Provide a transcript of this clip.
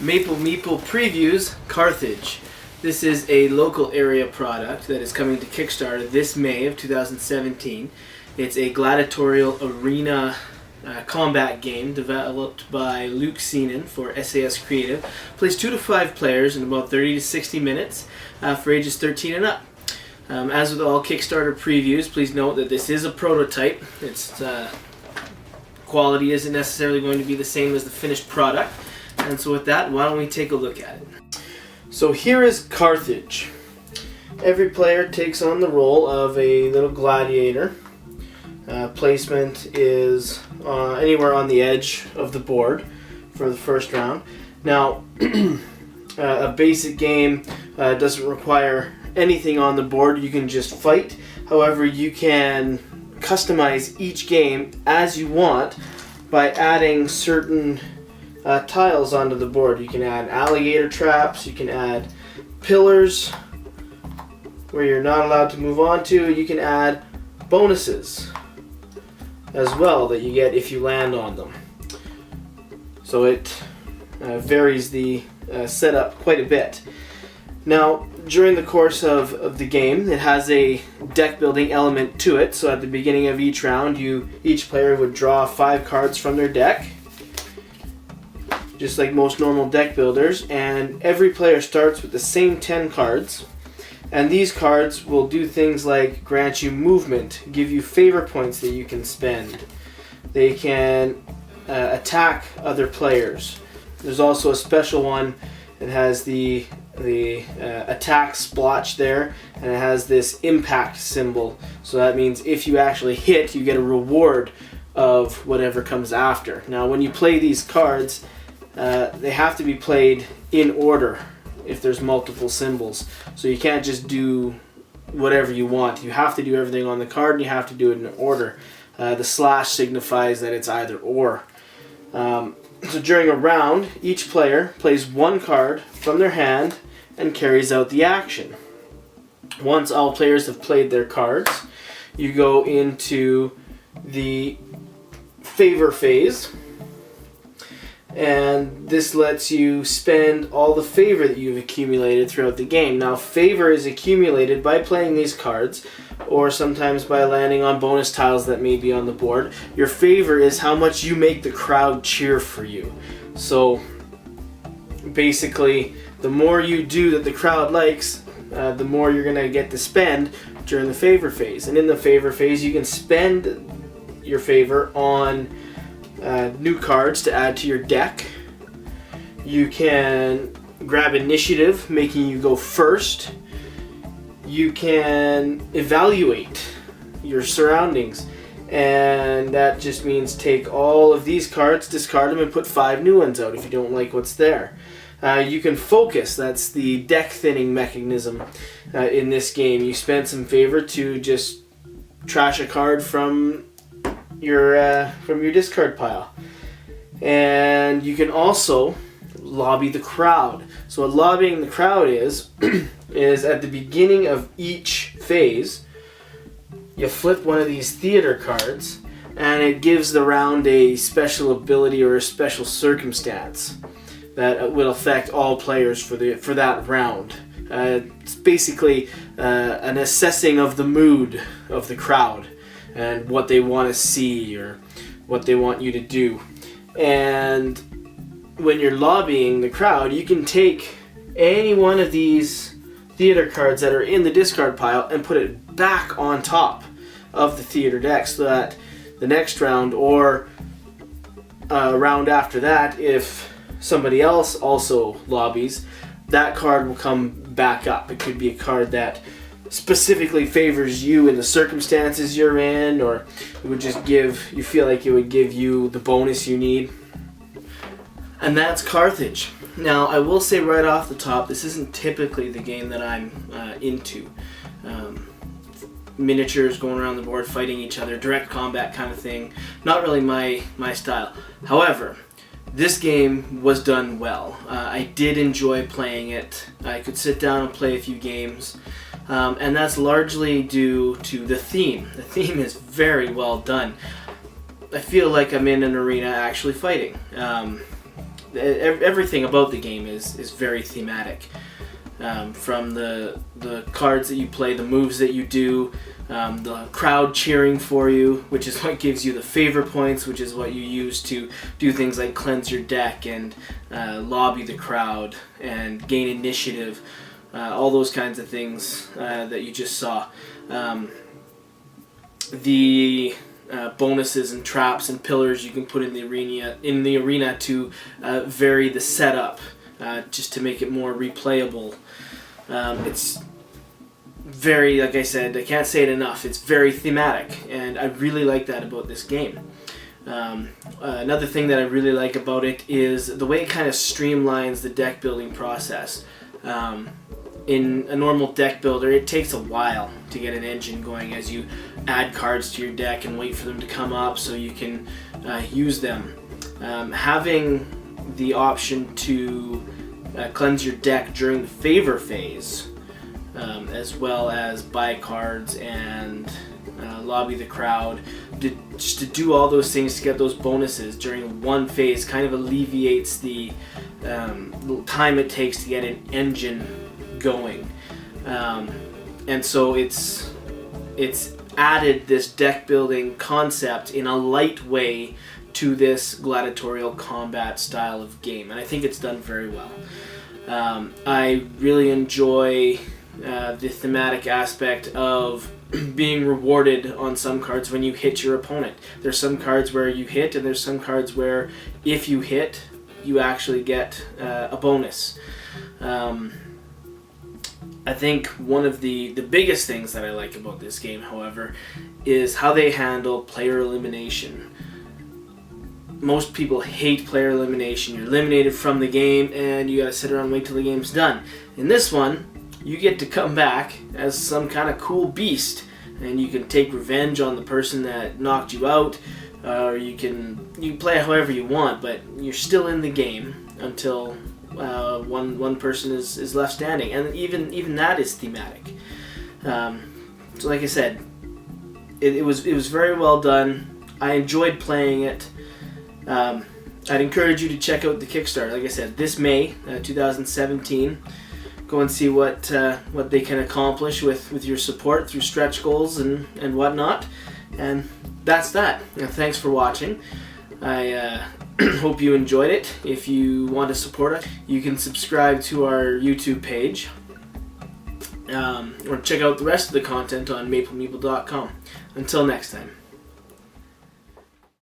MapleMeeple previews Carthage. This is a local area product that is coming to Kickstarter this May of 2017. It's a gladiatorial arena combat game developed by Luke Seenan for SAS Creative. Plays 2 to 5 players in about 30 to 60 minutes for ages 13 and up. As with all Kickstarter previews, please note that this is a prototype. Its quality isn't necessarily going to be the same as the finished product. And so with that, why don't we take a look at it. So here is Carthage. Every player takes on the role of a little gladiator. Placement is anywhere on the edge of the board for the first round. Now, a basic game doesn't require anything on the board. You can just fight. However, you can customize each game as you want by adding certain tiles onto the board. You can add alligator traps, you can add pillars where you're not allowed to move on to, you can add bonuses as well that you get if you land on them. So it varies the setup quite a bit. Now, during the course of the game, it has a deck building element to it. So at the beginning of each round, each player would draw 5 cards from their deck, just like most normal deck builders, and every player starts with the same 10 cards, and these cards will do things like grant you movement, give you favor points that you can spend. They can attack other players. There's also a special one that has the attack splotch there, and it has this impact symbol, so that means if you actually hit, you get a reward of whatever comes after. Now when you play these cards, they have to be played in order if there's multiple symbols. So you can't just do whatever you want. You have to do everything on the card, and you have to do it in order. The slash signifies that it's either or. So during a round, each player plays 1 card from their hand and carries out the action. Once all players have played their cards, you go into the favor phase. And this lets you spend all the favor that you've accumulated throughout the game. Now, favor is accumulated by playing these cards, or sometimes by landing on bonus tiles that may be on the board. Your favor is how much you make the crowd cheer for you. So, basically, the more you do that the crowd likes, the more you're going to get to spend during the favor phase. And in the favor phase, you can spend your favor on new cards to add to your deck. You can grab initiative, making you go first. You can evaluate your surroundings, and that just means take all of these cards, discard them, and put 5 new ones out if you don't like what's there. You can focus. That's the deck thinning mechanism in this game. You spend some favor to just trash a card from your discard pile. And you can also lobby the crowd. So what lobbying the crowd is at the beginning of each phase, you flip one of these theater cards, and it gives the round a special ability or a special circumstance that will affect all players for that round. It's basically an assessing of the mood of the crowd and what they want to see or what they want you to do. And when you're lobbying the crowd, you can take any one of these theater cards that are in the discard pile and put it back on top of the theater deck, so that the next round or a round after that, if somebody else also lobbies, that card will come back up. It could be a card that specifically favors you in the circumstances you're in, or it would just you feel like it would give you the bonus you need. And that's Carthage. Now, I will say right off the top, this isn't typically the game that I'm into. Miniatures going around the board fighting each other, direct combat kind of thing, not really my style. However, this game was done well. I did enjoy playing it. I could sit down and play a few games. And that's largely due to the theme. The theme is very well done. I feel like I'm in an arena actually fighting. everything about the game is very thematic. From the cards that you play, the moves that you do, the crowd cheering for you, which is what gives you the favor points, which is what you use to do things like cleanse your deck and lobby the crowd and gain initiative, all those kinds of things that you just saw. The bonuses and traps and pillars you can put in the arena to vary the setup, just to make it more replayable. It's very, like I said, I can't say it enough, it's very thematic, and I really like that about this game. Another thing that I really like about it is the way it kind of streamlines the deck building process. In a normal deck builder, it takes a while to get an engine going as you add cards to your deck and wait for them to come up so you can use them. Having the option to cleanse your deck during the favor phase, as well as buy cards and lobby the crowd, just to do all those things to get those bonuses during one phase, kind of alleviates the time it takes to get an engine going. And so it's added this deck building concept in a light way to this gladiatorial combat style of game, and I think it's done very well. I really enjoy the thematic aspect of being rewarded on some cards when you hit your opponent. There's some cards where you hit, and there's some cards where if you hit, you actually get a bonus. I think one of the biggest things that I like about this game, however, is how they handle player elimination. Most people hate player elimination. You're eliminated from the game and you gotta sit around and wait till the game's done. In this one, you get to come back as some kind of cool beast, and you can take revenge on the person that knocked you out, or you can play however you want, but you're still in the game until one person is left standing, and even that is thematic. So like I said, it was very well done. I enjoyed playing it. I'd encourage you to check out the Kickstarter. Like I said, this May 2017. Go and see what they can accomplish with your support through stretch goals and whatnot. And that's that. Thanks for watching. I hope you enjoyed it. If you want to support us, you can subscribe to our YouTube page, or check out the rest of the content on MapleMeeple.com. Until next time.